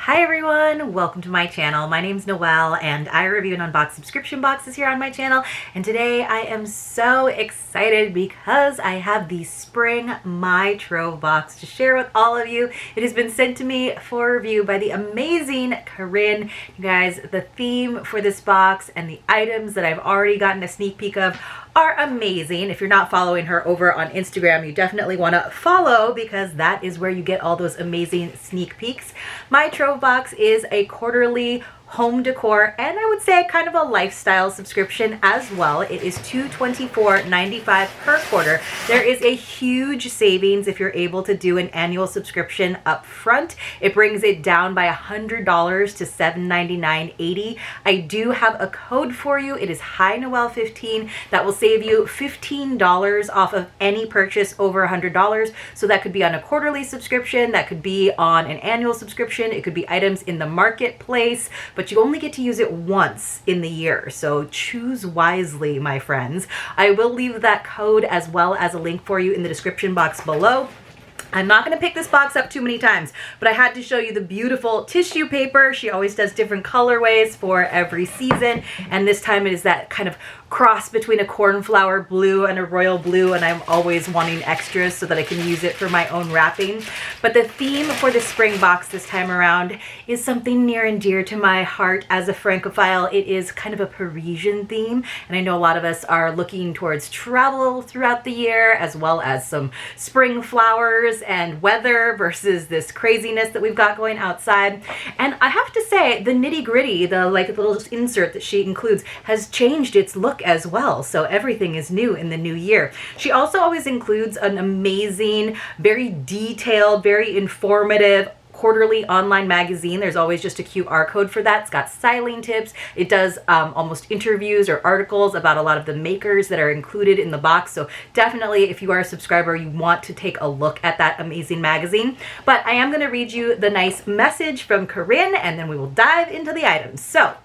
Hi everyone, welcome to my channel. My name's Noelle and I review and unbox subscription boxes here on my channel. And today I am so excited because I have the spring My Trove box to share with all of you. It has been sent to me for review by the amazing Corinne. You guys, the theme for this box and the items that I've already gotten a sneak peek of are amazing. If you're not following her over on Instagram, you definitely want to follow because that is where you get all those amazing sneak peeks. My Trove box is a quarterly home decor and I would say kind of a lifestyle subscription as well. It is $224.95 per quarter. There is a huge savings if you're able to do an annual subscription up front. It brings it down by $100 to $799.80. I do have a code for you. It is HiNoel15 that will save you $15 off of any purchase over $100. So that could be on a quarterly subscription, that could be on an annual subscription, it could be items in the marketplace, but you only get to use it once in the year. So choose wisely, my friends. I will leave that code as well as a link for you in the description box below. I'm not going to pick this box up too many times, but I had to show you the beautiful tissue paper. She always does different colorways for every season, and this time it is that kind of cross between a cornflower blue and a royal blue, and I'm always wanting extras so that I can use it for my own wrapping. But the theme for the spring box this time around is something near and dear to my heart as a Francophile. It is kind of a Parisian theme, and I know a lot of us are looking towards travel throughout the year as well as some spring flowers and weather versus this craziness that we've got going outside. And I have to say, the nitty-gritty, the little insert that she includes has changed its look as well. So everything is new in the new year. She also always includes an amazing, very detailed, very informative quarterly online magazine. There's always just a QR code for that. It's got styling tips. It does almost interviews or articles about a lot of the makers that are included in the box. So definitely, if you are a subscriber, you want to take a look at that amazing magazine. But I am going to read you the nice message from Corinne, and then we will dive into the items. So,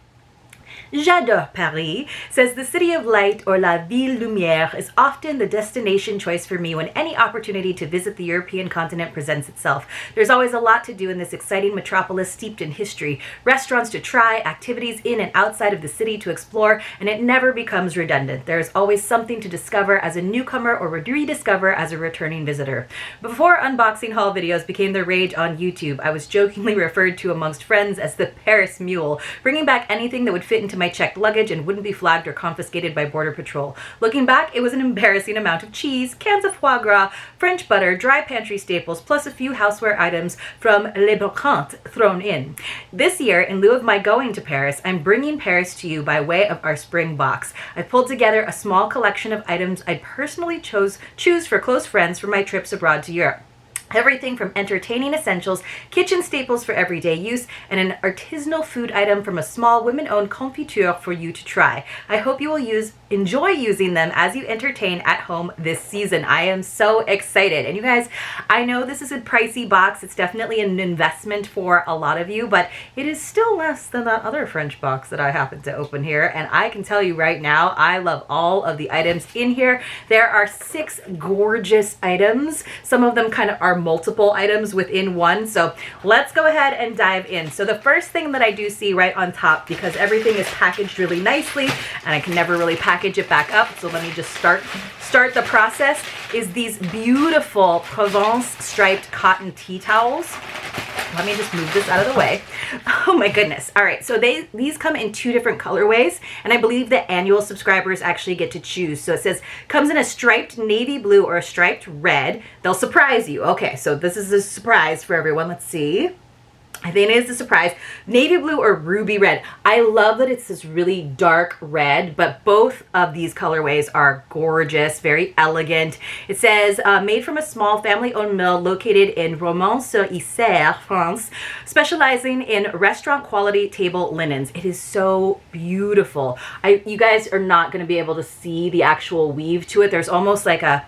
J'adore Paris says the city of light, or la ville lumière, is often the destination choice for me when any opportunity to visit the European continent presents itself. There's always a lot to do in this exciting metropolis steeped in history, restaurants to try, activities in and outside of the city to explore, and it never becomes redundant. There is always something to discover as a newcomer or rediscover as a returning visitor. Before unboxing haul videos became the rage on YouTube, I was jokingly referred to amongst friends as the Paris Mule, bringing back anything that would fit into my checked luggage and wouldn't be flagged or confiscated by Border Patrol. Looking back, it was an embarrassing amount of cheese, cans of foie gras, French butter, dry pantry staples, plus a few houseware items from Les Brocantes thrown in. This year, in lieu of my going to Paris, I'm bringing Paris to you by way of our spring box. I pulled together a small collection of items I'd personally choose for close friends for my trips abroad to Europe. Everything from entertaining essentials, kitchen staples for everyday use, and an artisanal food item from a small women-owned confiture for you to try. I hope you will enjoy using them as you entertain at home this season. I am so excited. And you guys, I know this is a pricey box. It's definitely an investment for a lot of you, but it is still less than that other French box that I happen to open here. And I can tell you right now, I love all of the items in here. There are 6 gorgeous items. Some of them kind of are multiple items within one. So let's go ahead and dive in. So the first thing that I do see right on top, because everything is packaged really nicely and I can never really package it back up, so let me just start the process, is these beautiful Provence striped cotton tea towels. Let me just move this out of the way. Oh my goodness. All right, so these come in 2 different colorways, and I believe the annual subscribers actually get to choose. So it says, comes in a striped navy blue or a striped red. They'll surprise you. Okay, so this is a surprise for everyone. Let's see. I think it is a surprise. Navy blue or ruby red. I love that it's this really dark red, but both of these colorways are gorgeous, very elegant. It says, made from a small family-owned mill located in Romans-sur-Isère, France, specializing in restaurant-quality table linens. It is so beautiful. You guys are not going to be able to see the actual weave to it. There's almost like a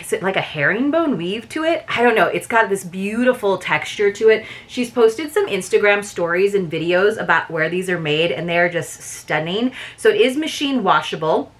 is it like a herringbone weave to it? I don't know. It's got this beautiful texture to it. She's posted some Instagram stories and videos about where these are made, and they are just stunning. So it is machine washable.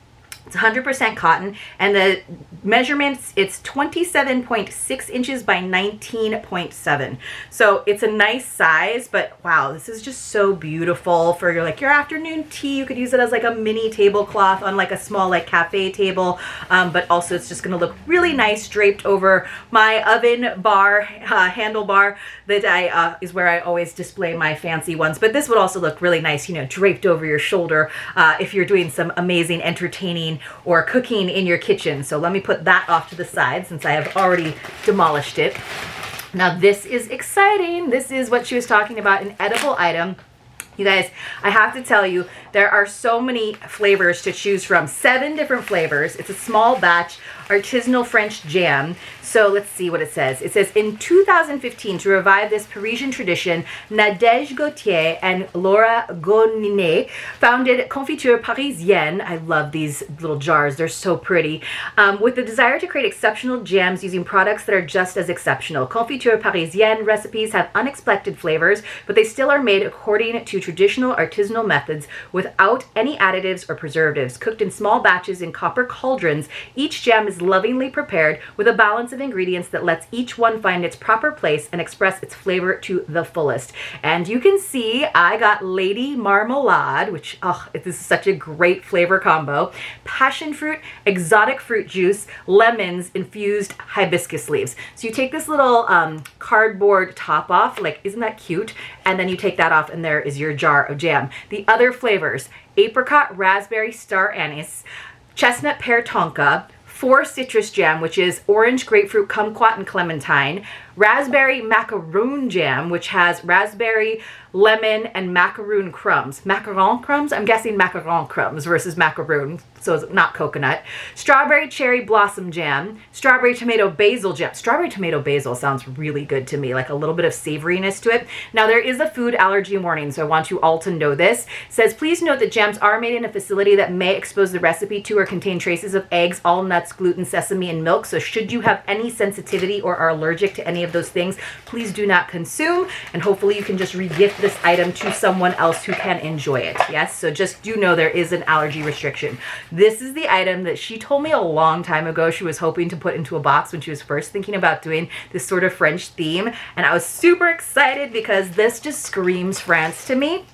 It's 100% cotton, and the measurements, it's 27.6 inches by 19.7. So it's a nice size, but wow, this is just so beautiful for your afternoon tea. You could use it as like a mini tablecloth on like a small like cafe table, but also it's just gonna look really nice draped over my oven bar, handlebar that is where I always display my fancy ones. But this would also look really nice, you know, draped over your shoulder if you're doing some amazing entertaining or cooking in your kitchen. So let me put that off to the side since I have already demolished it. Now this is exciting. This is what she was talking about, an edible item. You guys, I have to tell you, there are so many flavors to choose from. 7 different flavors. It's a small batch artisanal French jam. So let's see what it says. It says, in 2015, to revive this Parisian tradition, Nadège Gauthier and Laura Goninet founded Confiture Parisienne. I love these little jars. They're so pretty. With the desire to create exceptional jams using products that are just as exceptional. Confiture Parisienne recipes have unexpected flavors, but they still are made according to traditional artisanal methods without any additives or preservatives. Cooked in small batches in copper cauldrons, each jam is lovingly prepared with a balance of ingredients that lets each one find its proper place and express its flavor to the fullest. And you can see I got Lady Marmalade, which, oh, this is such a great flavor combo. Passion fruit, exotic fruit juice, lemons, infused hibiscus leaves. So you take this little cardboard top off, like, isn't that cute? And then you take that off and there is your jar of jam. The other flavors: apricot, raspberry, star anise, chestnut pear tonka, 4 citrus jam, which is orange, grapefruit, kumquat, and clementine, raspberry macaroon jam, which has raspberry, lemon, and macaroon crumbs. Macaron crumbs? I'm guessing macaron crumbs versus macaroon, so it's not coconut. Strawberry cherry blossom jam, strawberry tomato basil jam. Strawberry tomato basil sounds really good to me, like a little bit of savoriness to it. Now there is a food allergy warning, so I want you all to know this. It says, please note that jams are made in a facility that may expose the recipe to or contain traces of eggs, all nuts, gluten, sesame, and milk. So should you have any sensitivity or are allergic to any of those things, please do not consume, and hopefully you can just re-gift this item to someone else who can enjoy it. Yes, so just do know there is an allergy restriction. This is the item that she told me a long time ago she was hoping to put into a box when she was first thinking about doing this sort of French theme, and I was super excited because this just screams France to me.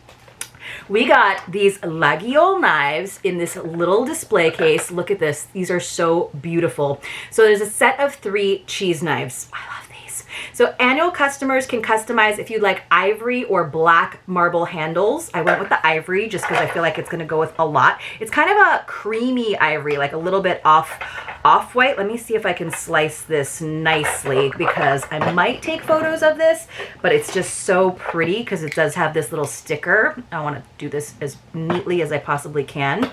We got these Lac knives in this little display case. Look at this. These are so beautiful. So there's a set of 3 cheese knives. I love these. So annual customers can customize if you'd like ivory or black marble handles. I went with the ivory just because I feel like it's going to go with a lot. It's kind of a creamy ivory, like a little bit off-white. Let me see if I can slice this nicely because I might take photos of this, but it's just so pretty because it does have this little sticker. I want to do this as neatly as I possibly can.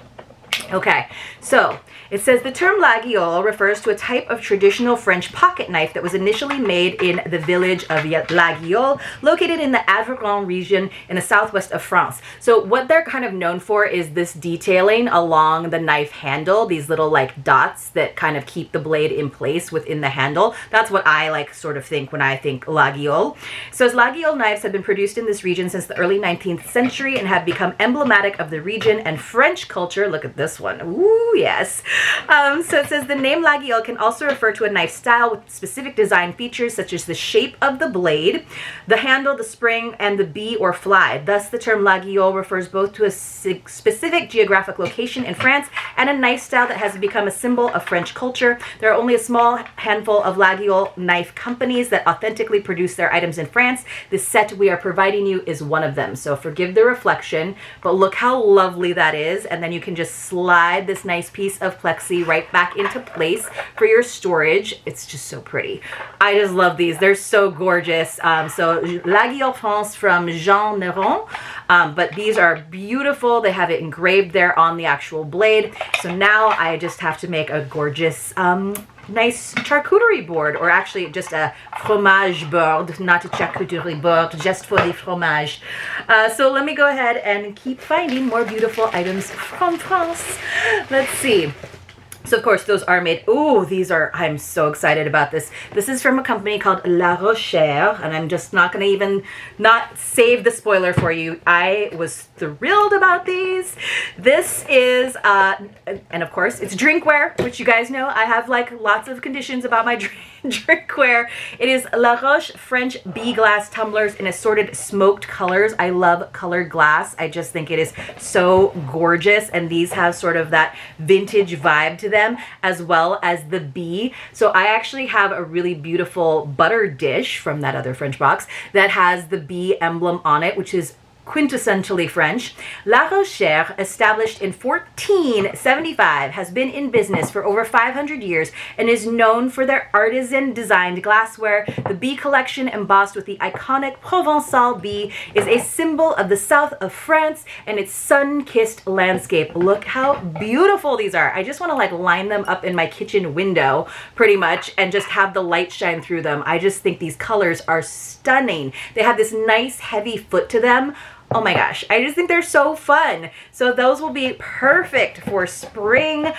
Okay, so it says the term la guillole refers to a type of traditional French pocket knife that was initially made in the village of La Guillole, located in the Aveyron region in the southwest of France. So what they're kind of known for is this detailing along the knife handle, these little like dots that kind of keep the blade in place within the handle. That's what I like sort of think when I think La Guillole. So La Guillole knives have been produced in this region since the early 19th century and have become emblematic of the region and French culture. Look at this one. Ooh, yes. So it says the name La Guillole can also refer to a knife style with specific design features such as the shape of the blade, the handle, the spring, and the bee or fly. Thus, the term La Guillole refers both to a specific geographic location in France and a knife style that has become a symbol of French culture. There are only a small handful of La Guillole knife companies that authentically produce their items in France. This set we are providing you is one of them. So forgive the reflection, but look how lovely that is. And then you can just slide this nice piece of plexi right back into place for your storage. It's just so pretty. I just love these. They're so gorgeous. So La Guillole France from Jean Neron. But these are beautiful. They have it engraved there on the actual blade. So now I just have to make a gorgeous nice charcuterie board, or actually just a fromage board, not a charcuterie board, just for the fromage. So let me go ahead and keep finding more beautiful items from France. Let's see. So of course those are made. Ooh, these are, I'm so excited about this. This is from a company called La Rochère, and I'm just not gonna even not save the spoiler for you. I was thrilled about these. This is, and of course it's drinkware, which you guys know I have like lots of conditions about my drinkware. It is La Roche French bee glass tumblers in assorted smoked colors. I love colored glass. I just think it is so gorgeous, and these have sort of that vintage vibe to them, as well as the bee. So I actually have a really beautiful butter dish from that other French box that has the bee emblem on it, which is quintessentially French. La Rochère, established in 1475, has been in business for over 500 years and is known for their artisan-designed glassware. The bee collection, embossed with the iconic Provençal bee, is a symbol of the south of France and its sun-kissed landscape. Look how beautiful these are. I just want to like line them up in my kitchen window pretty much and just have the light shine through them. I just think these colors are stunning. They have this nice heavy foot to them. Oh my gosh, I just think they're so fun. So those will be perfect for spring.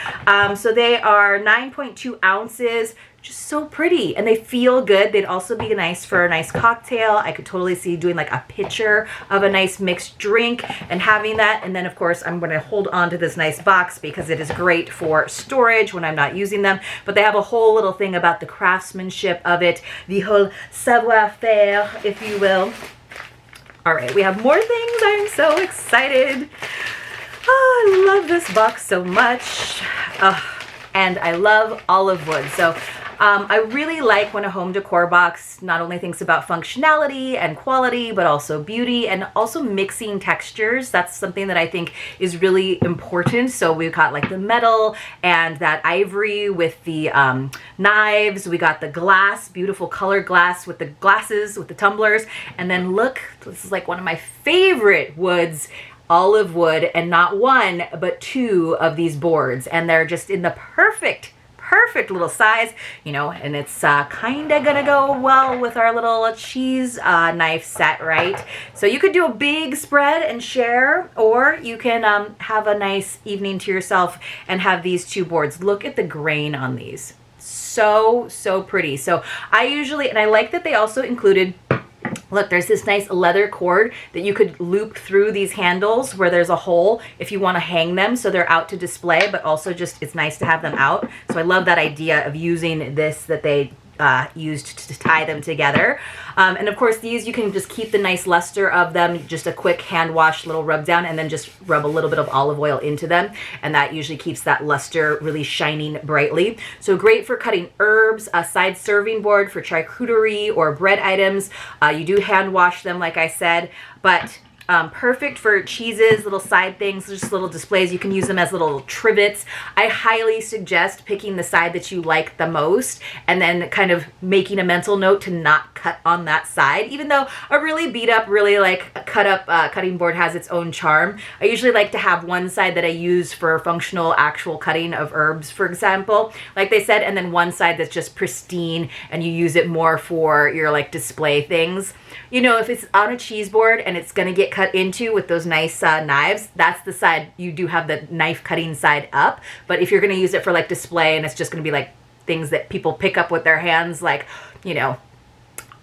So they are 9.2 ounces, just so pretty, and they feel good. They'd also be nice for a nice cocktail. I could totally see doing like a pitcher of a nice mixed drink and having that. And then of course I'm gonna hold on to this nice box because it is great for storage when I'm not using them. But they have a whole little thing about the craftsmanship of it, the whole savoir-faire, if you will. All right, we have more things. I'm so excited. Oh, I love this box so much. And I love olive wood. So I really like when a home decor box not only thinks about functionality and quality, but also beauty and also mixing textures. That's something that I think is really important. So we've got like the metal and that ivory with the knives. We got the glass, beautiful colored glass with the glasses, with the tumblers. And then look, this is like one of my favorite woods, olive wood, and not one, but two of these boards. And they're just in the perfect little size, you know, and it's kind of gonna go well with our little cheese knife set, right? So you could do a big spread and share, or you can have a nice evening to yourself and have these two boards. Look at the grain on these. So pretty. So I usually, and I like that they also included, look, there's this nice leather cord that you could loop through these handles where there's a hole if you want to hang them so they're out to display, but also just it's nice to have them out. So I love that idea of using this that they used to tie them together. And of course these, you can just keep the nice luster of them, just a quick hand wash, little rub down, and then just rub a little bit of olive oil into them, and that usually keeps that luster really shining brightly. So great for cutting herbs, a side serving board for charcuterie or bread items. You do hand wash them like I said, but perfect for cheeses, little side things, just little displays. You can use them as little trivets. I highly suggest picking the side that you like the most and then kind of making a mental note to not cut on that side, even though a really beat up, really like cut up cutting board has its own charm. I usually like to have one side that I use for functional actual cutting of herbs, for example, like they said, and then one side that's just pristine and you use it more for your like display things. You know, if it's on a cheese board and it's gonna get cut into with those nice knives, that's the side you do have the knife cutting side up. But if you're gonna use it for like display and it's just gonna be like things that people pick up with their hands, like, you know,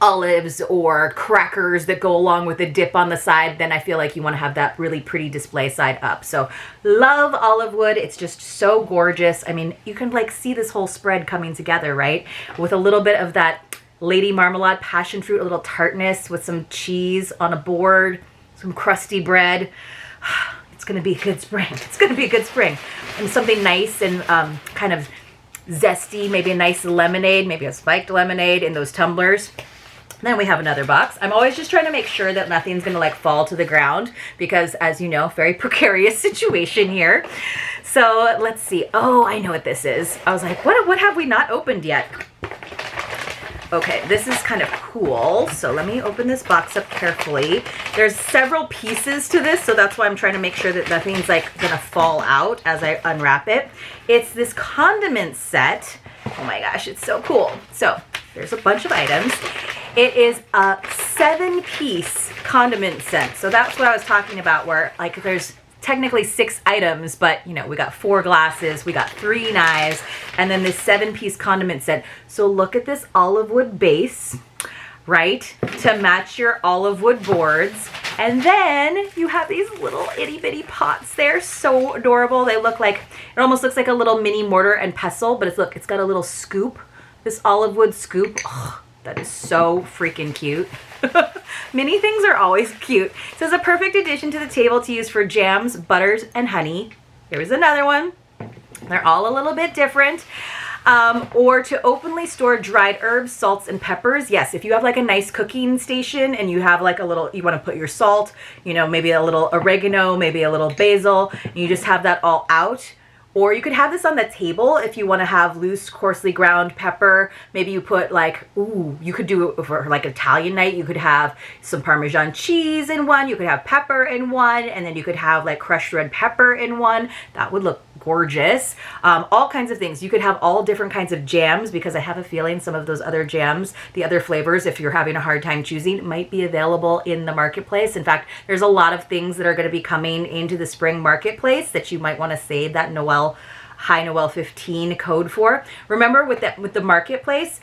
olives or crackers that go along with a dip on the side, then I feel like you want to have that really pretty display side up. So love olive wood. It's just so gorgeous. I mean, you can like see this whole spread coming together, right? With a little bit of that Lady Marmalade passion fruit, a little tartness with some cheese on a board, some crusty bread. It's gonna be a good spring. It's gonna be a good spring. And something nice and kind of zesty, maybe a nice lemonade, maybe a spiked lemonade in those tumblers. Then we have another box. I'm always just trying to make sure that nothing's gonna like fall to the ground because, as you know, very precarious situation here. So let's see. Oh, I know what this is. I was like, what have we not opened yet? Okay, this is kind of cool. So let me open this box up carefully. There's several pieces to this, so that's why I'm trying to make sure that nothing's like gonna fall out as I unwrap it. It's this condiment set. Oh my gosh, it's so cool. So there's a bunch of items. It is a 7-piece condiment set. So that's what I was talking about, where like there's technically 6 items, but you know, we got 4 glasses, we got 3 knives, and then this 7-piece condiment set. So look at this olive wood base, right, to match your olive wood boards. And then you have these little itty bitty pots. They're so adorable. They look like, it almost looks like a little mini mortar and pestle, but look, it's got a little scoop, this olive wood scoop. Oh, that is so freaking cute. Mini things are always cute. So it's a perfect addition to the table to use for jams, butters, and honey. Here's another one. They're all a little bit different. Or to openly store dried herbs, salts, and peppers. Yes, if you have like a nice cooking station and you have like a little, you want to put your salt, you know, maybe a little oregano, maybe a little basil, and you just have that all out. Or you could have this on the table if you want to have loose, coarsely ground pepper. Maybe you put like, ooh, you could do it for like Italian night. You could have some Parmesan cheese in one. You could have pepper in one. And then you could have like crushed red pepper in one. That would look gorgeous. All kinds of things. You could have all different kinds of jams, because I have a feeling some of those other jams, the other flavors, if you're having a hard time choosing, might be available in the marketplace. In fact, there's a lot of things that are going to be coming into the spring marketplace that you might want to save that High Noel 15 code for. Remember, with the marketplace,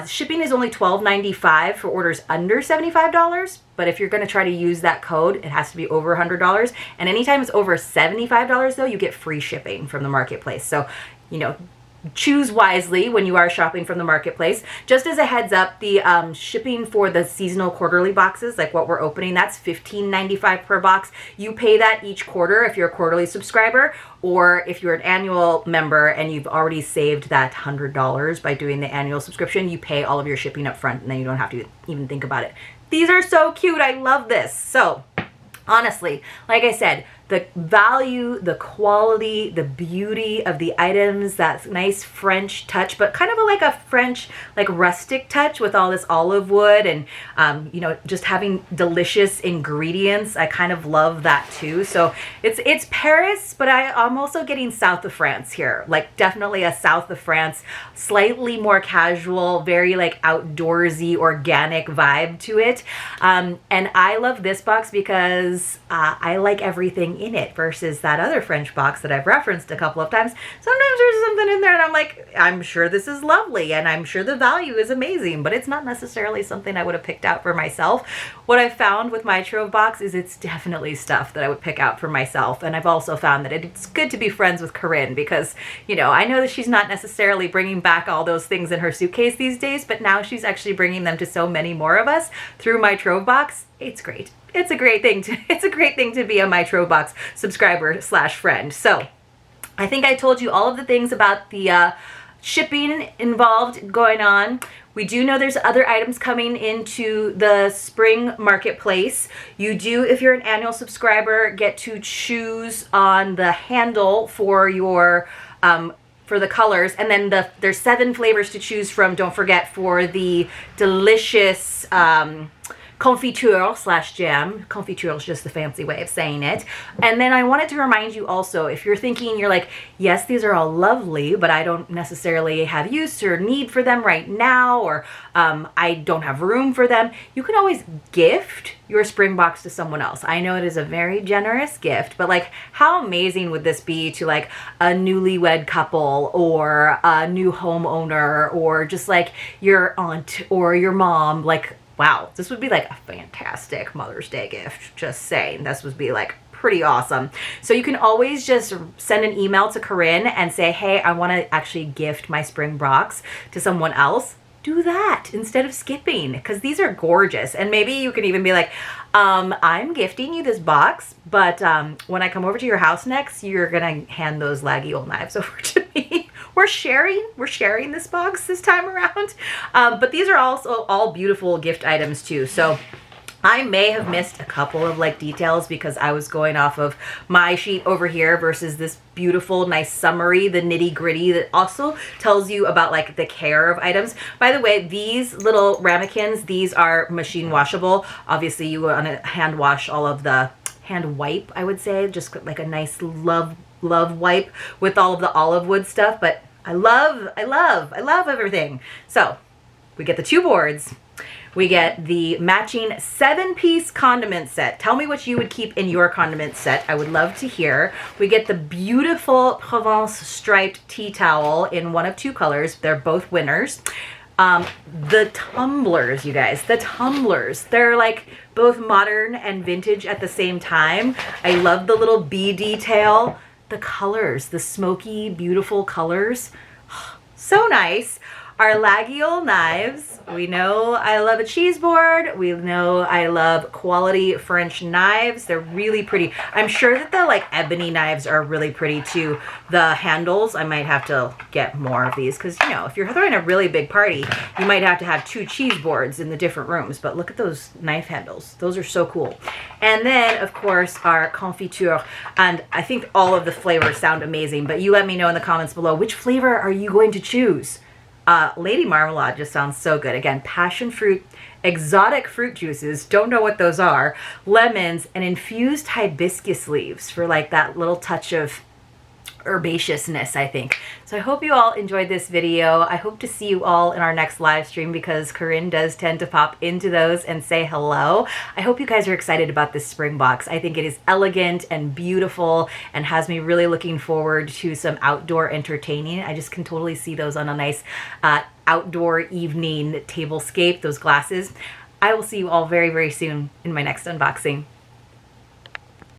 shipping is only $12.95 for orders under $75. But if you're going to try to use that code, it has to be over $100. And anytime it's over $75, though, you get free shipping from the marketplace. So, you know, choose wisely when you are shopping from the marketplace. Just as a heads up, the shipping for the seasonal quarterly boxes, like what we're opening, that's $15.95 per box. You pay that each quarter if you're a quarterly subscriber, or if you're an annual member and you've already saved that $100 by doing the annual subscription, you pay all of your shipping up front and then you don't have to even think about it. These are so cute. I love this. So honestly, like I said, the value, the quality, the beauty of the items, that nice French touch, but kind of like a French, like rustic touch with all this olive wood and, you know, just having delicious ingredients. I kind of love that too. So it's Paris, but I'm also getting south of France here, like definitely a south of France, slightly more casual, very like outdoorsy, organic vibe to it. And I love this box because I like everything in it versus that other French box that I've referenced a couple of times. Sometimes there's something in there and I'm like, I'm sure this is lovely and I'm sure the value is amazing, but it's not necessarily something I would have picked out for myself. What I've found with my Trove Box is it's definitely stuff that I would pick out for myself. And I've also found that it's good to be friends with Corinne because, you know, I know that she's not necessarily bringing back all those things in her suitcase these days, but now she's actually bringing them to so many more of us through my Trove Box. It's great. It's a great thing to be a My Trove Box subscriber / friend. So I think I told you all of the things about the shipping involved going on. We do know there's other items coming into the spring marketplace. You do, if you're an annual subscriber, get to choose on the handle for your for the colors, and then there's 7 flavors to choose from. Don't forget, for the delicious confiture / jam. Confiture is just the fancy way of saying it. And then I wanted to remind you also, if you're thinking, you're like, yes, these are all lovely, but I don't necessarily have use or need for them right now, or I don't have room for them, you can always gift your spring box to someone else. I know it is a very generous gift, but like, how amazing would this be to like a newlywed couple or a new homeowner, or just like your aunt or your mom? Like, wow, this would be like a fantastic Mother's Day gift. Just saying, this would be like pretty awesome. So you can always just send an email to Corinne and say, hey, I want to actually gift my spring box to someone else. Do that instead of skipping, because these are gorgeous. And maybe you can even be like, I'm gifting you this box, but when I come over to your house next, you're gonna hand those laggy old knives over to me. We're sharing this box this time around. But these are also all beautiful gift items too. So I may have missed a couple of like details because I was going off of my sheet over here versus this beautiful, nice summary, the nitty gritty that also tells you about like the care of items. By the way, these little ramekins, these are machine washable. Obviously you want to hand wash all of the hand wipe, I would say, just like a nice love wipe with all of the olive wood stuff. But I love everything. So we get the 2 boards. We get the matching 7-piece condiment set. Tell me what you would keep in your condiment set. I would love to hear. We get the beautiful Provence striped tea towel in one of 2 colors. They're both winners. The tumblers, you guys, the tumblers. They're like both modern and vintage at the same time. I love the little bee detail. The colors, the smoky, beautiful colors. So nice. Our Lac knives. We know I love a cheese board. We know I love quality French knives. They're really pretty. I'm sure that the like ebony knives are really pretty too. The handles, I might have to get more of these because, you know, if you're throwing a really big party, you might have to have 2 cheese boards in the different rooms. But look at those knife handles. Those are so cool. And then, of course, our confiture. And I think all of the flavors sound amazing. But you let me know in the comments below, which flavor are you going to choose? Lady Marmalade just sounds so good. Again, passion fruit, exotic fruit juices, don't know what those are, lemons, and infused hibiscus leaves for like that little touch of herbaceousness, I think. So I hope you all enjoyed this video. I hope to see you all in our next live stream because Corinne does tend to pop into those and say hello. I hope you guys are excited about this spring box. I think it is elegant and beautiful and has me really looking forward to some outdoor entertaining. I just can totally see those on a nice outdoor evening tablescape, those glasses. I will see you all very, very soon in my next unboxing.